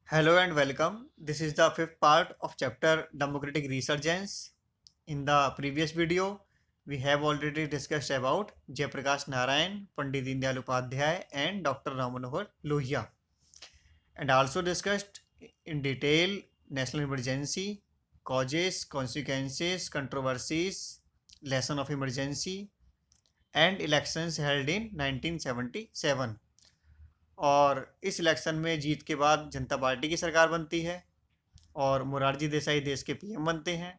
Hello and welcome. This is the fifth part of chapter Democratic Resurgence. In the previous video, we have already discussed about Jayaprakash Narayan, Pandit Deen Upadhyay and Dr. Ram Manohar Lohia, and also discussed in detail national emergency, causes, consequences, controversies, lesson of emergency, and elections held in 1977. और इस election में जीत के बाद जनता party की सरकार बनती है और मोरारजी देसाई देश के पीएम बनते हैं।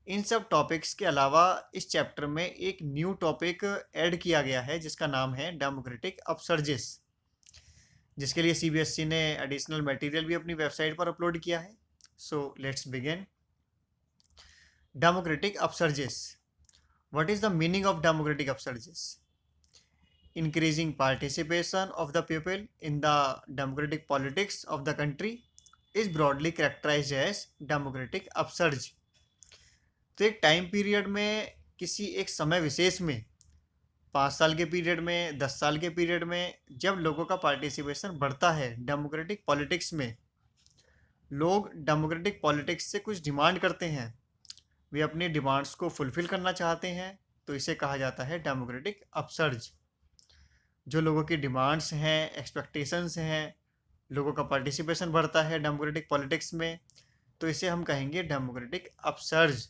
इन सब टॉपिक्स के अलावा इस चैप्टर में एक न्यू टॉपिक ऐड किया गया है जिसका नाम है डेमोक्रेटिक अपसर्जेस, जिसके लिए सीबीएसई ने एडिशनल मटेरियल भी अपनी वेबसाइट पर अपलोड किया है। So let's begin. Democratic upsurges, what is the meaning of democratic upsurges? Increasing participation of the people in the democratic politics of the country is broadly characterized as democratic upsurge। तो एक time period में, किसी एक समय विशेष में, 5 साल के period में, 10 साल के पीरियड में, जब लोगों का पार्टिसिपेशन बढ़ता है डेमोक्रेटिक पॉलिटिक्स में, लोग डेमोक्रेटिक पॉलिटिक्स से कुछ डिमांड करते हैं, वे अपनी डिमांड्स को फुलफिल करना चाहते हैं, तो इसे कहा जाता है डेमोक्रेटिक अपसर्ज। जो लोगों की डिमांड्स हैं, एक्सपेक्टेशंस हैं, लोगों का पार्टिसिपेशन बढ़ता है डेमोक्रेटिक पॉलिटिक्स में, तो इसे हम कहेंगे democratic upsurge.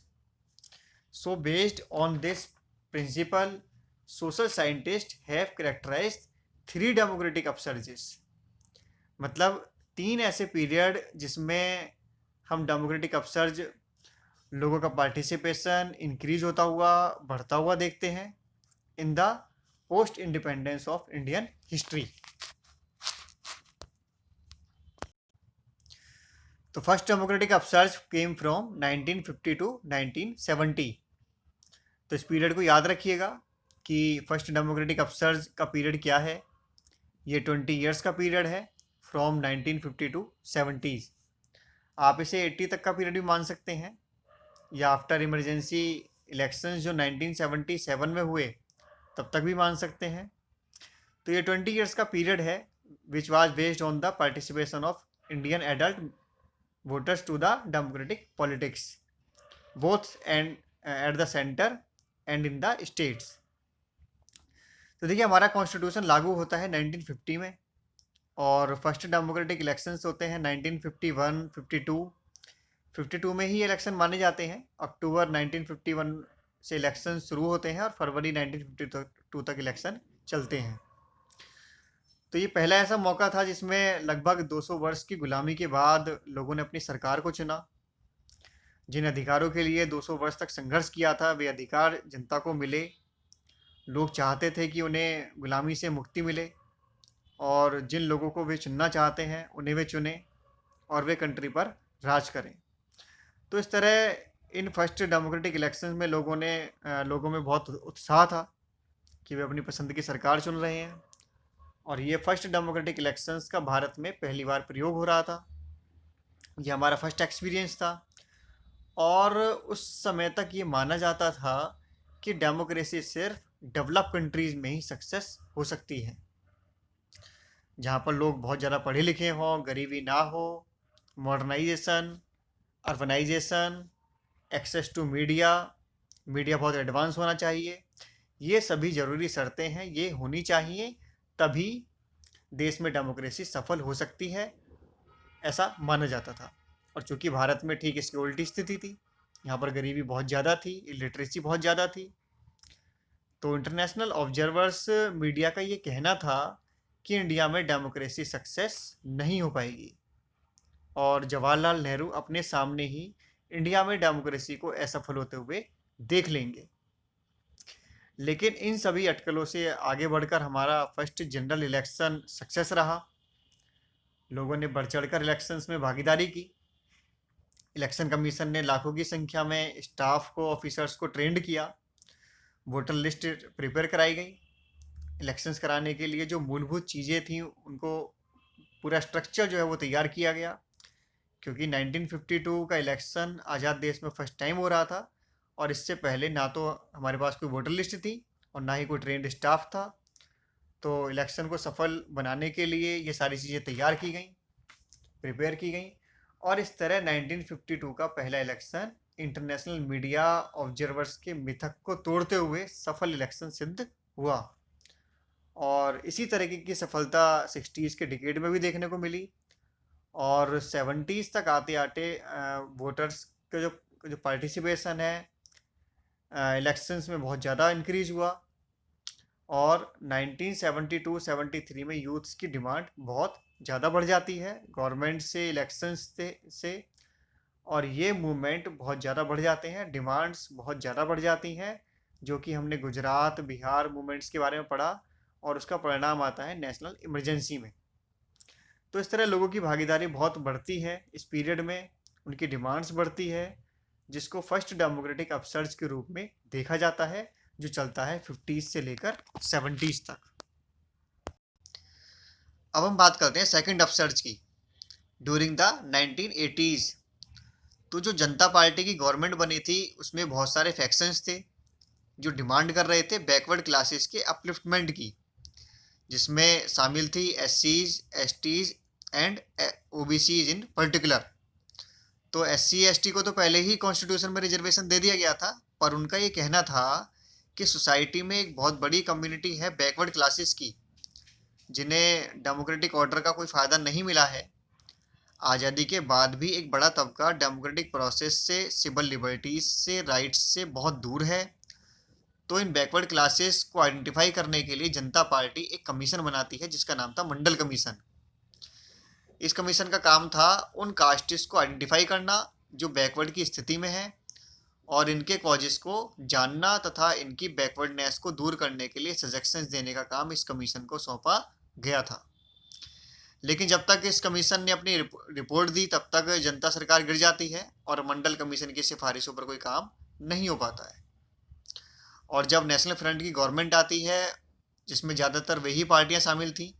So based on this principle, social scientists have characterised 3 democratic upsurges. मतलब 3 ऐसे पीरियड जिसमें हम डेमोक्रेटिक अपसर्ज, लोगों का पार्टिसिपेशन इंक्रीज होता हुआ, बढ़ता हुआ देखते हैं in the post independence of Indian history. तो first democratic upsurge came from 1950 to 1970। तो इस पीरियड को याद रखिएगा कि फर्स्ट डेमोक्रेटिक अपसर्ज का पीरियड क्या है। ये 20 ईयर्स का पीरियड है, फ्रॉम 1950 टू 70। आप इसे 80 तक का पीरियड भी मान सकते हैं, या आफ्टर इमरजेंसी इलेक्शंस जो 1977 में हुए तब तक भी मान सकते हैं। तो ये 20 ईयर्स का पीरियड है which was based on the participation of Indian adult voters to the democratic politics, both and at the centre and in the states. तो देखिए, हमारा कॉन्स्टिट्यूशन लागू होता है 1950 में, और फर्स्ट डेमोक्रेटिक इलेक्शंस होते हैं 1951, 52। 52 में ही इलेक्शन माने जाते हैं। अक्टूबर 1951 से इलेक्शन शुरू होते हैं और फरवरी 1952 तक इलेक्शन चलते हैं। तो ये पहला ऐसा मौका था जिसमें लगभग 200 वर्ष की गुलामी के बाद लोगों ने अपनी सरकार को चुना। जिन अधिकारों के लिए 200 वर्ष तक संघर्ष किया था, वे अधिकार जनता को मिले। लोग चाहते थे कि उन्हें गुलामी से मुक्ति मिले, और जिन लोगों को वे चुनना चाहते हैं उन्हें वे चुने और वे कंट्री पर राज करें। तो इस तरह इन फर्स्ट डेमोक्रेटिक इलेक्शंस में लोगों में बहुत उत्साह था कि वे अपनी पसंद की सरकार चुन रहे हैं, और ये फर्स्ट डेमोक्रेटिक इलेक्शंस का भारत में पहली बार प्रयोग हो रहा था। ये हमारा फर्स्ट एक्सपीरियंस था, और उस समय तक ये माना जाता था कि डेमोक्रेसी सिर्फ डेवलप कंट्रीज़ में ही सक्सेस हो सकती है, जहाँ पर लोग बहुत ज़्यादा पढ़े लिखे हों, गरीबी ना हो, modernisation, urbanisation, access to media, media बहुत एडवांस होना चाहिए। ये सभी ज़रूरी शर्तें हैं, ये होनी चाहिए, तभी देश में डेमोक्रेसी सफल हो सकती है, ऐसा माना जाता था। और चूंकि भारत में ठीक इसकी उल्टी स्थिति थी, यहाँ पर गरीबी बहुत ज़्यादा थी, इलिटरेसी बहुत ज़्यादा थी। तो इंटरनेशनल ऑब्जर्वर्स, मीडिया का ये कहना था कि इंडिया में डेमोक्रेसी सक्सेस नहीं हो पाएगी, और जवाहरलाल नेहरू अपने सामने ही इंडिया में डेमोक्रेसी को असफल होते हुए देख लेंगे। लेकिन इन सभी अटकलों से आगे बढ़कर हमारा फर्स्ट जनरल इलेक्शन सक्सेस रहा। लोगों ने बढ़ चढ़कर इलेक्शंस में भागीदारी की। इलेक्शन कमीशन ने लाखों की संख्या में स्टाफ को, ऑफिसर्स को ट्रेंड किया। वोटर लिस्ट प्रिपेयर कराई गई। इलेक्शंस कराने के लिए जो मूलभूत चीज़ें थीं, उनको पूरा स्ट्रक्चर जो है वो तैयार किया गया, क्योंकि 1952 का इलेक्शन आज़ाद देश में फर्स्ट टाइम हो रहा था, और इससे पहले ना तो हमारे पास कोई वोटर लिस्ट थी और ना ही कोई ट्रेंड स्टाफ था। तो इलेक्शन को सफल बनाने के लिए ये सारी चीज़ें तैयार की गई। प्रिपेयर की गई और इस तरह 1952 का पहला इलेक्शन इंटरनेशनल मीडिया ऑब्जर्वर्स के मिथक को तोड़ते हुए सफल इलेक्शन सिद्ध हुआ। और इसी तरीके की सफलता 60s के डिकेड में भी देखने को मिली और 70s तक आते आते वोटर्स का जो पार्टिसिपेशन है इलेक्शंस में बहुत ज़्यादा इंक्रीज हुआ और 1972-73 में यूथ्स की डिमांड बहुत ज़्यादा बढ़ जाती है गवर्नमेंट से इलेक्शंस से और ये मूवमेंट बहुत ज़्यादा बढ़ जाते हैं, डिमांड्स बहुत ज़्यादा बढ़ जाती हैं, जो कि हमने गुजरात बिहार मूवमेंट्स के बारे में पढ़ा और उसका परिणाम आता है नेशनल इमरजेंसी में। तो इस तरह लोगों की भागीदारी बहुत बढ़ती है इस पीरियड में, उनकी डिमांड्स बढ़ती है, जिसको फर्स्ट डेमोक्रेटिक अपसर्ज के रूप में देखा जाता है, जो चलता है 50s से लेकर 70s तक। अब हम बात करते हैं सेकंड अपसर्ज की ड्यूरिंग द 1980s। तो जो जनता पार्टी की गवर्नमेंट बनी थी उसमें बहुत सारे फैक्शंस थे जो डिमांड कर रहे थे बैकवर्ड क्लासेस के अपलिफ्टमेंट की, जिसमें शामिल थी SCs, STs and OBCs in particular. तो SC ST को तो पहले ही कॉन्स्टिट्यूशन में रिजर्वेशन दे दिया गया था, पर उनका ये कहना था कि सोसाइटी में एक बहुत बड़ी कम्युनिटी है बैकवर्ड क्लासेस की, जिन्हें डेमोक्रेटिक ऑर्डर का कोई फ़ायदा नहीं मिला है। आज़ादी के बाद भी एक बड़ा तबका डेमोक्रेटिक प्रोसेस से, सिविल लिबर्टीज़ से, राइट्स से बहुत दूर है। तो इन बैकवर्ड क्लासेस को आइडेंटिफाई करने के लिए जनता पार्टी एक कमीशन बनाती है जिसका नाम था मंडल कमीशन। इस कमीशन का काम था उन कास्टिस को आइडेंटिफाई करना जो बैकवर्ड की स्थिति में है और इनके कॉजेस को जानना तथा इनकी बैकवर्डनेस को दूर करने के लिए सजेशंस देने का काम इस कमीशन को सौंपा गया था। लेकिन जब तक इस कमीशन ने अपनी रिपोर्ट दी तब तक जनता सरकार गिर जाती है और मंडल कमीशन की सिफारिशों पर कोई काम नहीं हो पाता है। और जब नेशनल फ्रंट की गवर्नमेंट आती है जिसमें ज़्यादातर वही पार्टियां शामिल थी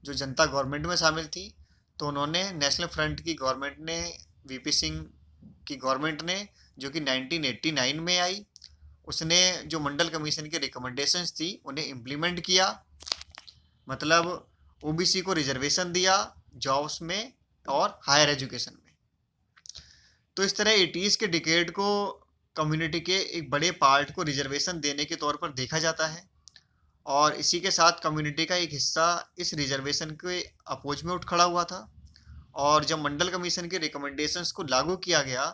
जो जनता गवर्नमेंट में शामिल थी, तो उन्होंने नेशनल फ्रंट की गवर्नमेंट ने VP सिंह की गवर्नमेंट ने जो कि 1989 में आई, उसने जो मंडल कमीशन की रिकमेंडेशंस थी उन्हें इम्प्लीमेंट किया। मतलब OBC को रिजर्वेशन दिया जॉब्स में और हायर एजुकेशन में। तो इस तरह 80s के डिकेड को कम्युनिटी के एक बड़े पार्ट को रिजर्वेशन देने के तौर पर देखा जाता है और इसी के साथ कम्युनिटी का एक हिस्सा इस रिजर्वेशन के अपोज में उठ खड़ा हुआ था। और जब मंडल कमीशन के रिकमेंडेशंस को लागू किया गया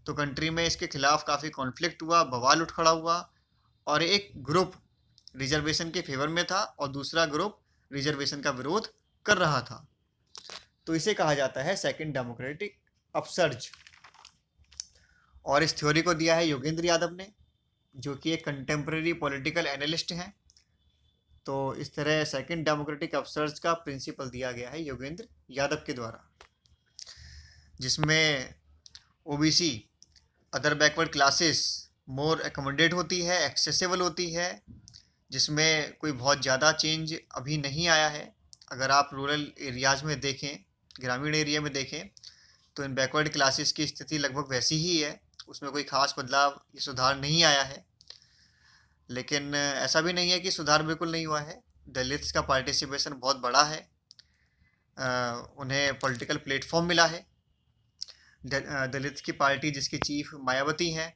तो कंट्री में इसके खिलाफ काफ़ी कॉन्फ्लिक्ट हुआ, बवाल उठ खड़ा हुआ और एक ग्रुप रिजर्वेशन के फेवर में था और दूसरा ग्रुप रिजर्वेशन का विरोध कर रहा था। तो इसे कहा जाता है सेकंड डेमोक्रेटिक अपसर्ज। और इस थ्योरी को दिया है योगेंद्र यादव ने, जो कि एक कंटेम्प्रेरी पॉलिटिकल एनालिस्ट हैं। तो इस तरह सेकंड डेमोक्रेटिक अपसर्ज का प्रिंसिपल दिया गया है योगेंद्र यादव के द्वारा, जिसमें OBC other backward classes more accommodate होती है, एक्सेसिबल होती है, जिसमें कोई बहुत ज़्यादा चेंज अभी नहीं आया है। अगर आप रूरल एरियाज़ में देखें, ग्रामीण एरिया में देखें, तो इन बैकवर्ड क्लासेस की स्थिति लगभग वैसी ही है, उसमें कोई ख़ास बदलाव या सुधार नहीं आया है। लेकिन ऐसा भी नहीं है कि सुधार बिल्कुल नहीं हुआ है। दलित्स का पार्टिसिपेशन बहुत बड़ा है, उन्हें पॉलिटिकल प्लेटफॉर्म मिला है। दलित की पार्टी जिसकी चीफ मायावती हैं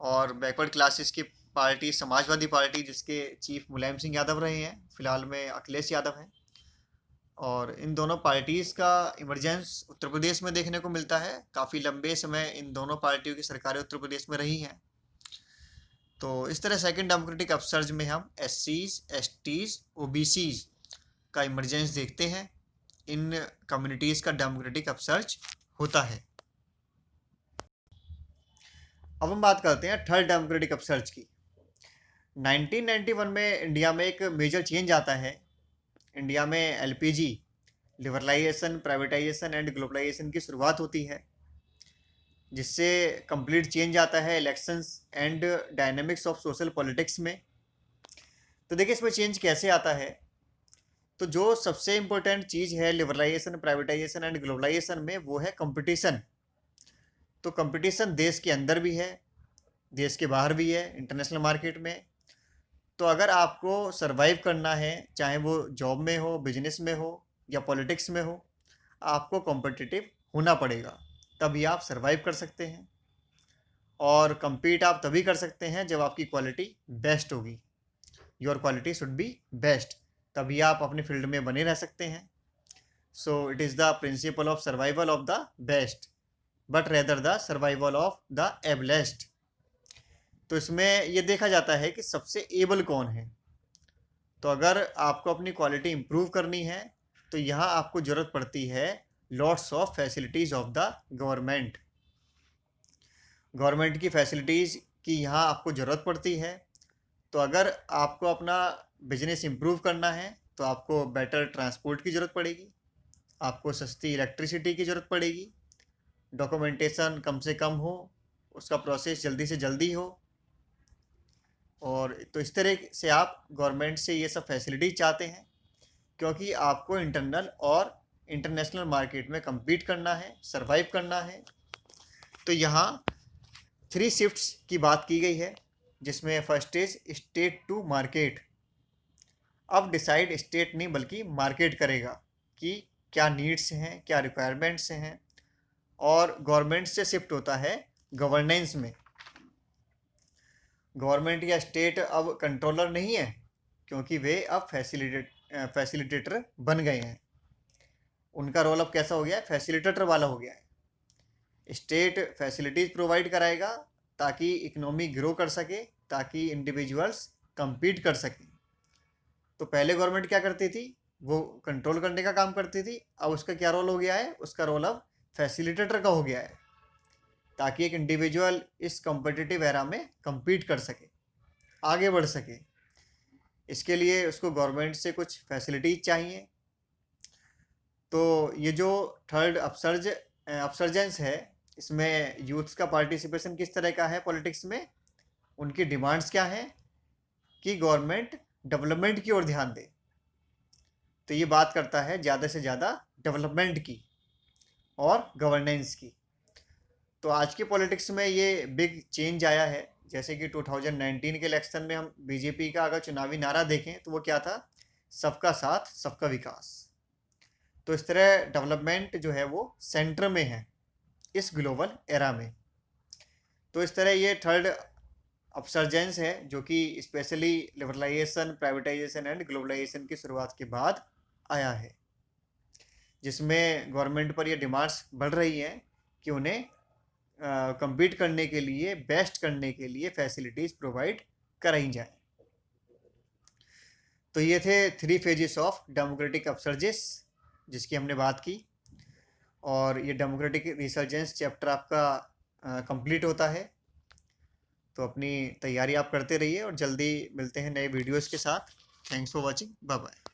और बैकवर्ड क्लासेस की पार्टी समाजवादी पार्टी जिसके चीफ मुलायम सिंह यादव रहे हैं, फिलहाल में अखिलेश यादव हैं। और इन दोनों पार्टीज़ का इमरजेंस उत्तर प्रदेश में देखने को मिलता है। काफ़ी लंबे समय इन दोनों पार्टियों की सरकारें उत्तर प्रदेश में रही हैं। तो इस तरह सेकंड डेमोक्रेटिक अपसर्ज में हम SCs, STs, OBCs का इमरजेंस देखते हैं। इन कम्युनिटीज़ का डेमोक्रेटिक अपसर्ज होता है। अब हम बात करते हैं थर्ड डेमोक्रेटिक अपसर्ज की। 1991 में इंडिया में एक मेजर चेंज आता है। इंडिया में LPG liberalisation, privatisation and globalisation की शुरुआत होती है, जिससे कंप्लीट चेंज आता है elections and dynamics of social politics में। तो देखिए इसमें चेंज कैसे आता है। तो जो सबसे इम्पोर्टेंट चीज़ है लिबरलाइजेशन, प्राइवेटाइजेशन एंड ग्लोबलाइजेशन में, वो है कंपटीशन। तो कंपटीशन देश के अंदर भी है, देश के बाहर भी है, इंटरनेशनल मार्केट में। तो अगर आपको सरवाइव करना है, चाहे वो जॉब में हो, बिजनेस में हो या पॉलिटिक्स में हो, आपको कॉम्पिटिटिव होना पड़ेगा, तभी आप सर्वाइव कर सकते हैं। और compete आप तभी कर सकते हैं जब आपकी क्वालिटी बेस्ट होगी। Your quality should be best, तभी आप अपने फील्ड में बने रह सकते हैं। So it is the principle of survival of the best but rather the survival of the ablest. तो इसमें ये देखा जाता है कि सबसे एबल कौन है। तो अगर आपको अपनी क्वालिटी इम्प्रूव करनी है तो यहाँ आपको ज़रूरत पड़ती है lots of facilities of the government. Government की फैसिलिटीज़ की यहाँ आपको ज़रूरत पड़ती है। तो अगर आपको अपना बिजनेस इम्प्रूव करना है तो आपको बेटर ट्रांसपोर्ट की ज़रूरत पड़ेगी, आपको सस्ती इलेक्ट्रिसिटी की ज़रूरत पड़ेगी, डॉक्यूमेंटेशन कम से कम हो, उसका प्रोसेस जल्दी से जल्दी हो। और तो इस तरह से आप गवर्नमेंट से ये सब फैसिलिटी चाहते हैं, क्योंकि आपको इंटरनल और इंटरनेशनल मार्केट में compete करना है, सर्वाइव करना है। तो यहाँ 3 शिफ्ट्स की बात की गई है, जिसमें first is state to market. अब डिसाइड स्टेट नहीं बल्कि मार्केट करेगा कि क्या नीड्स हैं, क्या रिक्वायरमेंट्स हैं। और गवर्नमेंट से शिफ्ट होता है गवर्नेंस में। गवर्नमेंट या स्टेट अब कंट्रोलर नहीं है, क्योंकि वे अब फैसिलिटेटर बन गए हैं। उनका रोल अब कैसा हो गया है, फैसिलिटेटर वाला हो गया है। स्टेट फैसिलिटीज़ प्रोवाइड कराएगा ताकि इकोनॉमी ग्रो कर सके, ताकि इंडिविजुअल्स compete कर सकें। तो पहले गवर्नमेंट क्या करती थी, वो कंट्रोल करने का काम करती थी। अब उसका क्या रोल हो गया है, उसका रोल अब फैसिलिटेटर का हो गया है, ताकि एक इंडिविजुअल इस कॉम्पिटिटिव एरा में compete कर सके, आगे बढ़ सके। इसके लिए उसको गवर्नमेंट से कुछ फैसिलिटीज चाहिए। तो ये जो थर्ड अपसर्जेंस है, इसमें यूथ्स का पार्टिसिपेशन किस तरह का है पॉलिटिक्स में, उनकी डिमांड्स क्या हैं कि गवर्नमेंट डेवलपमेंट की ओर ध्यान दे। तो ये बात करता है ज़्यादा से ज़्यादा डेवलपमेंट की और गवर्नेंस की। तो आज के पॉलिटिक्स में ये बिग चेंज आया है। जैसे कि 2019 के इलेक्शन में हम बीजेपी का अगर चुनावी नारा देखें तो वो क्या था, सबका साथ सबका विकास। तो इस तरह डेवलपमेंट जो है वो सेंटर में है इस ग्लोबल एरा में। तो इस तरह ये थर्ड अपसर्जेंस है, जो कि specially liberalisation, privatisation and globalisation की शुरुआत के बाद आया है, जिसमें गवर्नमेंट पर ये डिमांड्स बढ़ रही हैं कि उन्हें compete करने के लिए, बेस्ट करने के लिए फैसिलिटीज़ प्रोवाइड कराई जाए। तो ये थे 3 फेजेस ऑफ डेमोक्रेटिक अपसर्जेस जिसकी हमने बात की। और ये डेमोक्रेटिक रिसर्जेंस चैप्टर आपका कंप्लीट होता है। तो अपनी तैयारी आप करते रहिए और जल्दी मिलते हैं नए वीडियोस के साथ। Thanks for watching, bye bye.